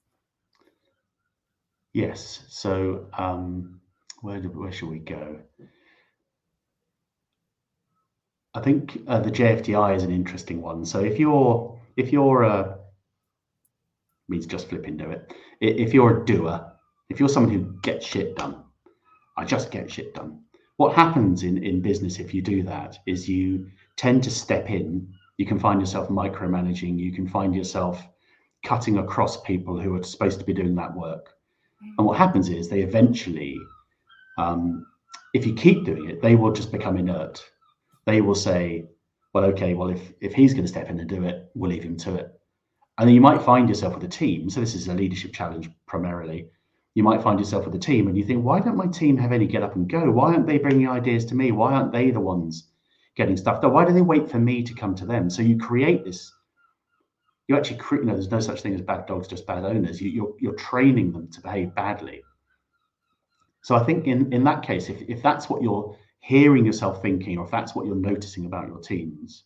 Yes. So where should we go? I think the JFDI is an interesting one. So if you're means just flip into it. If you're a doer, if you're someone who gets shit done, I just get shit done. What happens in business if you do that is you tend to step in. You can find yourself micromanaging. You can find yourself cutting across people who are supposed to be doing that work. And what happens is they eventually, if you keep doing it, they will just become inert. They will say, well, okay, well, if he's going to step in and do it, we'll leave him to it. And then you might find yourself with a team. So this is a leadership challenge primarily. You might find yourself with a team and you think, why don't my team have any get up and go? Why aren't they bringing ideas to me? Why aren't they the ones getting stuff done? Why do they wait for me to come to them? So you create this. You actually create. There's no such thing as bad dogs, just bad owners. You're training them to behave badly. So I think in that case, if that's what you're hearing yourself thinking, or if that's what you're noticing about your teams,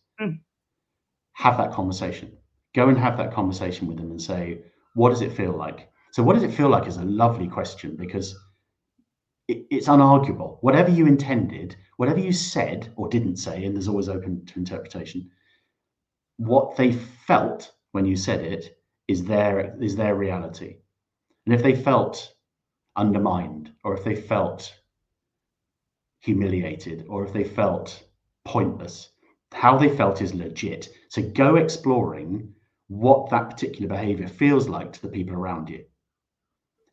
have that conversation. Go and have that conversation with them and say, what does it feel like? So what does it feel like is a lovely question, because it's unarguable. Whatever you intended, whatever you said or didn't say, and there's always open to interpretation, what they felt when you said it is their reality. And if they felt undermined, or if they felt humiliated, or if they felt pointless, how they felt is legit. So go exploring what that particular behavior feels like to the people around you.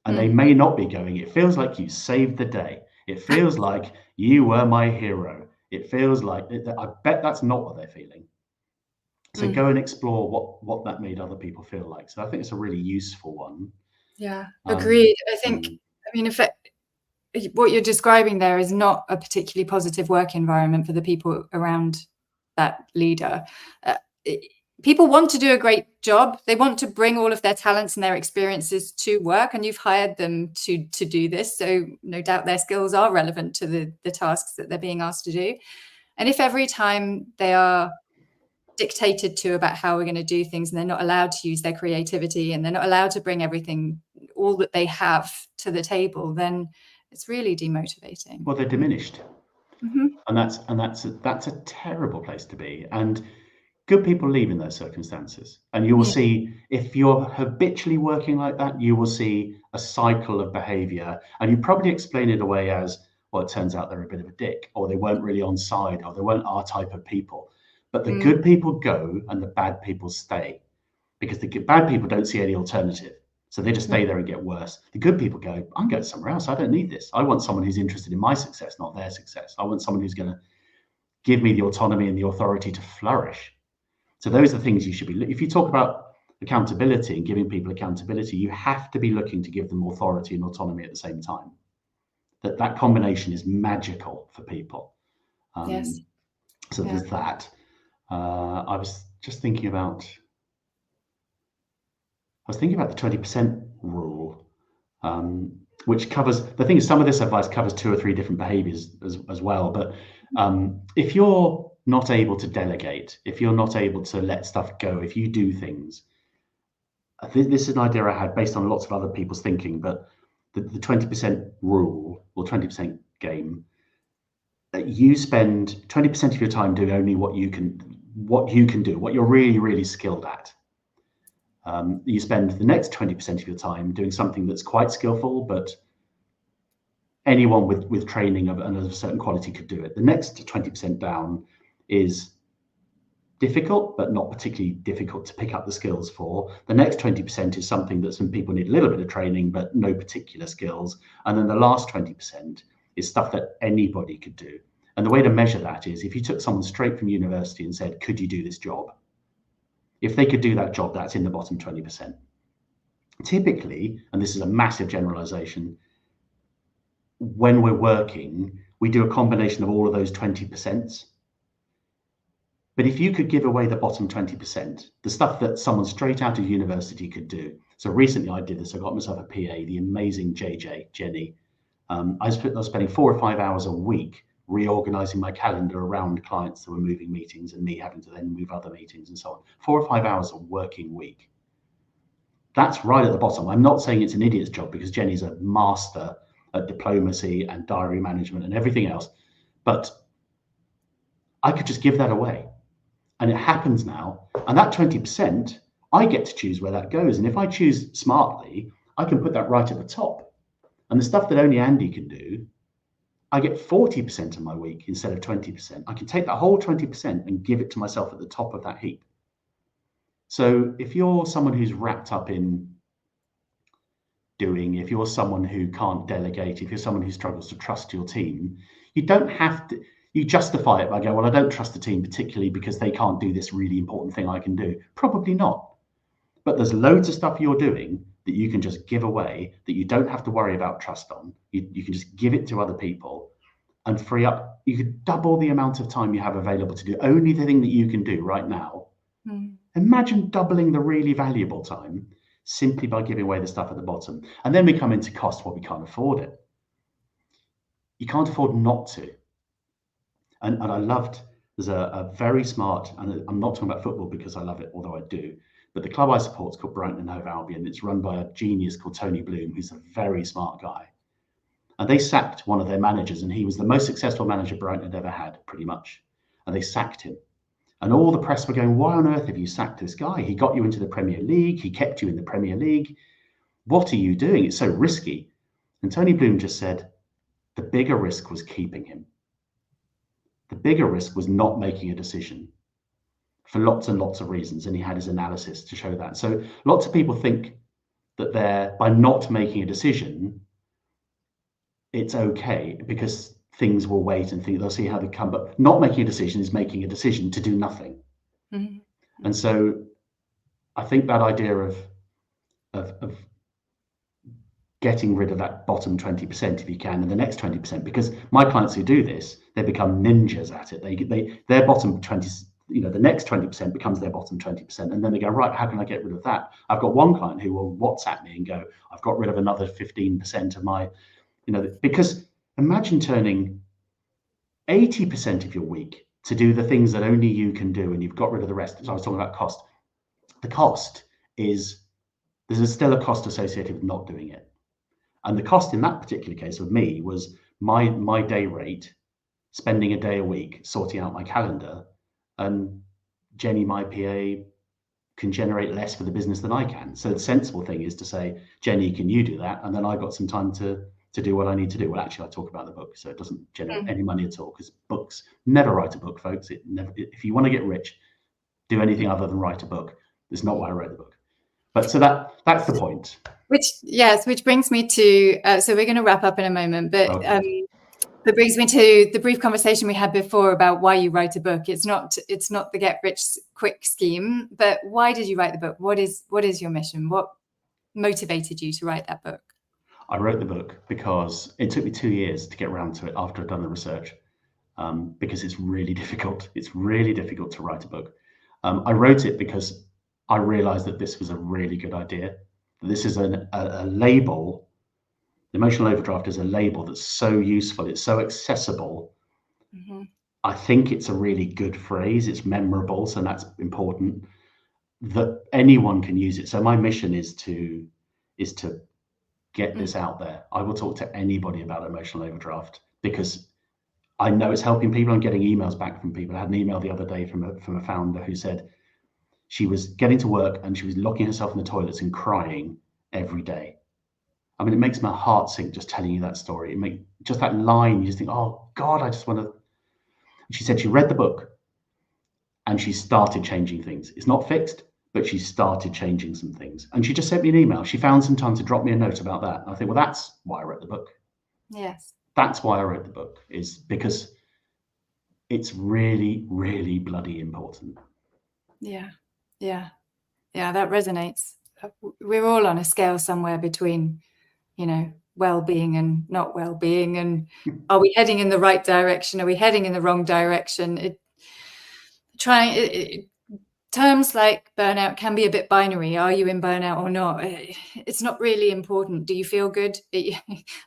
And they may not be going, it feels like you saved the day. It feels like you were my hero. It feels like, I bet that's not what they're feeling. So go and explore what that made other people feel like. So I think it's a really useful one. Yeah, agreed. I mean, if what you're describing there is not a particularly positive work environment for the people around that leader. People want to do a great job. They want to bring all of their talents and their experiences to work, and you've hired them to do this. So no doubt their skills are relevant to the tasks that they're being asked to do. And if every time they are dictated to about how we're going to do things, and they're not allowed to use their creativity, and they're not allowed to bring everything, all that they have to the table, then it's really demotivating. Well, they're diminished. And that's a terrible place to be. And good people leave in those circumstances. And you will see, if you're habitually working like that, you will see a cycle of behavior. And you probably explain it away as, well, it turns out they're a bit of a dick, or they weren't really on side, or they weren't our type of people. But the good people go and the bad people stay, because the bad people don't see any alternative. So they just stay there and get worse. The good people go, I'm going somewhere else. I don't need this. I want someone who's interested in my success, not their success. I want someone who's going to give me the autonomy and the authority to flourish. So those are the things you should be. If you talk about accountability and giving people accountability, you have to be looking to give them authority and autonomy at the same time. That combination is magical for people. Yes. So there's that. I was thinking about the 20% rule, which covers, the thing is, some of this advice covers 2 or 3 different behaviors as well. But if you're not able to delegate, if you're not able to let stuff go, if you do things, this is an idea I had based on lots of other people's thinking, but the 20% rule or 20% game, you spend 20% of your time doing only what you can do, what you're really, really skilled at. You spend the next 20% of your time doing something that's quite skillful, but anyone with training of a certain quality could do it. The next 20% down is difficult, but not particularly difficult to pick up the skills for. The next 20% is something that some people need a little bit of training, but no particular skills. And then the last 20% is stuff that anybody could do. And the way to measure that is if you took someone straight from university and said, could you do this job? If they could do that job, that's in the bottom 20%. Typically, and this is a massive generalization, when we're working, we do a combination of all of those 20%. But if you could give away the bottom 20%, the stuff that someone straight out of university could do. So recently I did this. I got myself a PA, the amazing Jenny. I was spending 4 or 5 hours a week reorganizing my calendar around clients that were moving meetings and me having to then move other meetings and so on. 4 or 5 hours a working week. That's right at the bottom. I'm not saying it's an idiot's job because Jenny's a master at diplomacy and diary management and everything else. But I could just give that away. And it happens now. And that 20%, I get to choose where that goes. And if I choose smartly, I can put that right at the top. And the stuff that only Andy can do, I get 40% of my week instead of 20%. I can take that whole 20% and give it to myself at the top of that heap. So if you're someone who's wrapped up in doing, if you're someone who can't delegate, if you're someone who struggles to trust your team, you don't have to. You justify it by going, well, I don't trust the team particularly because they can't do this really important thing I can do. Probably not. But there's loads of stuff you're doing that you can just give away that you don't have to worry about trust on. You can just give it to other people and free up. You could double the amount of time you have available to do only the thing that you can do right now. Imagine doubling the really valuable time simply by giving away the stuff at the bottom. And then we come into cost. Well, we can't afford it. You can't afford not to. And I loved, there's a very smart, and I'm not talking about football because I love it, although I do, but the club I support is called Brighton and Hove Albion. It's run by a genius called Tony Bloom, who's a very smart guy. And they sacked one of their managers, and he was the most successful manager Brighton had ever had, pretty much. And they sacked him. And all the press were going, why on earth have you sacked this guy? He got you into the Premier League. He kept you in the Premier League. What are you doing? It's so risky. And Tony Bloom just said, the bigger risk was keeping him. The bigger risk was not making a decision for lots and lots of reasons. And he had his analysis to show that. So lots of people think that by not making a decision, it's okay because things will wait and they'll see how they come. But not making a decision is making a decision to do nothing. Mm-hmm. And so I think that idea of getting rid of that bottom 20% if you can, and the next 20%, because my clients who do this, they become ninjas at it. Their bottom 20, the next 20% becomes their bottom 20%, and then they go, right, how can I get rid of that? I've got one client who will WhatsApp me and go, I've got rid of another 15% of my, because imagine turning 80% of your week to do the things that only you can do, and you've got rid of the rest. So I was talking about cost. The cost is, there's still a cost associated with not doing it. And the cost in that particular case of me was my day rate, spending a day a week sorting out my calendar, and Jenny, my PA, can generate less for the business than I can. So the sensible thing is to say, Jenny, can you do that? And then I've got some time to do what I need to do. Well, actually, I talk about the book, so it doesn't generate any money at all, because books, never write a book, folks. If you want to get rich, do anything other than write a book. It's not why I wrote the book. But so that's the point. Which brings me to, so we're going to wrap up in a moment, but that brings me to the brief conversation we had before about why you write a book. It's not the get rich quick scheme, but why did you write the book? What is your mission? What motivated you to write that book? I wrote the book because it took me 2 years to get around to it after I'd done the research, because it's really difficult. It's really difficult to write a book. I wrote it because I realized that this was a really good idea. This is a label. Emotional overdraft is a label that's so useful. It's so accessible. Mm-hmm. I think it's a really good phrase. It's memorable, so that's important. that anyone can use it. So my mission is to get this out there. I will talk to anybody about emotional overdraft because I know it's helping people. I'm getting emails back from people. I had an email the other day from a founder who said she was getting to work and she was locking herself in the toilets and crying every day. I mean, it makes my heart sink just telling you that story. It make just that line, you just think, oh God, I just want to. She said she read the book and she started changing things. It's not fixed, but she started changing some things. And she just sent me an email. She found some time to drop me a note about that. And I think, well, that's why I wrote the book. Yes. That's why I wrote the book, is because it's really, really bloody important. Yeah. That resonates. We're all on a scale somewhere between, well-being and not well-being. And are we heading in the right direction? Are we heading in the wrong direction? Terms like burnout can be a bit binary. Are you in burnout or not? It's not really important. Do you feel good? Are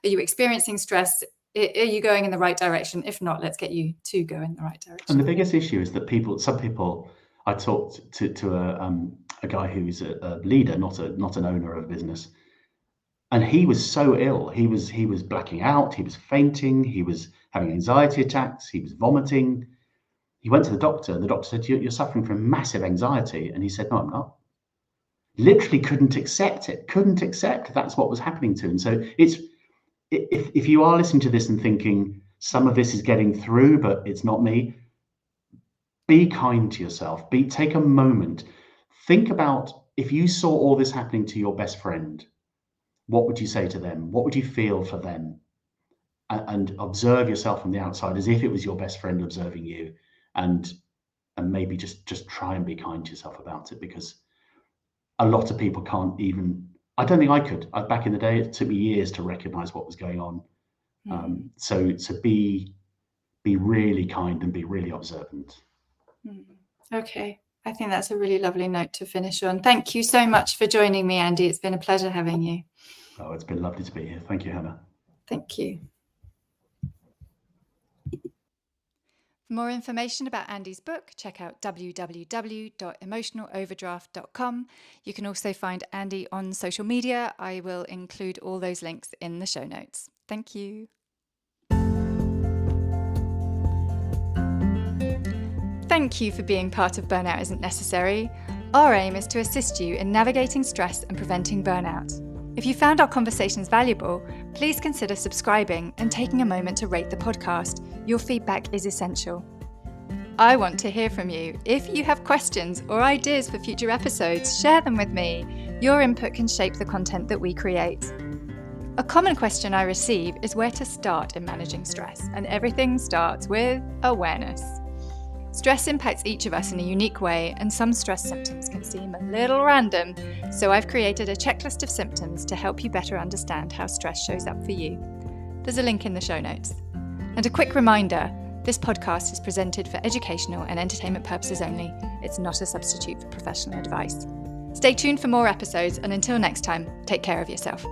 you experiencing stress? Are you going in the right direction? If not, let's get you to go in the right direction. And the biggest issue is that some people, I talked to a guy who's a leader, not an owner of a business, and he was so ill. He was blacking out. He was fainting. He was having anxiety attacks. He was vomiting. He went to the doctor. The doctor said, "You're suffering from massive anxiety," and he said, "No, I'm not." Literally couldn't accept it. Couldn't accept that's what was happening to him. So if you are listening to this and thinking some of this is getting through, but it's not me, be kind to yourself. Take a moment. Think about if you saw all this happening to your best friend, what would you say to them? What would you feel for them? And observe yourself from the outside as if it was your best friend observing you, and maybe just try and be kind to yourself about it, because a lot of people can't even. I don't think I could. Back in the day, it took me years to recognize what was going on. So be really kind and be really observant. Okay. I think that's a really lovely note to finish on. Thank you so much for joining me, Andy. It's been a pleasure having you. Oh, it's been lovely to be here. Thank you, Hannah. Thank you. For more information about Andy's book, check out www.emotionaloverdraft.com. You can also find Andy on social media. I will include all those links in the show notes. Thank you. Thank you for being part of Burnout Isn't Necessary. Our aim is to assist you in navigating stress and preventing burnout. If you found our conversations valuable, please consider subscribing and taking a moment to rate the podcast. Your feedback is essential. I want to hear from you. If you have questions or ideas for future episodes, share them with me. Your input can shape the content that we create. A common question I receive is where to start in managing stress, and everything starts with awareness. Stress impacts each of us in a unique way, and some stress symptoms can seem a little random, so I've created a checklist of symptoms to help you better understand how stress shows up for you. There's a link in the show notes. And a quick reminder, this podcast is presented for educational and entertainment purposes only. It's not a substitute for professional advice. Stay tuned for more episodes, and until next time, take care of yourself.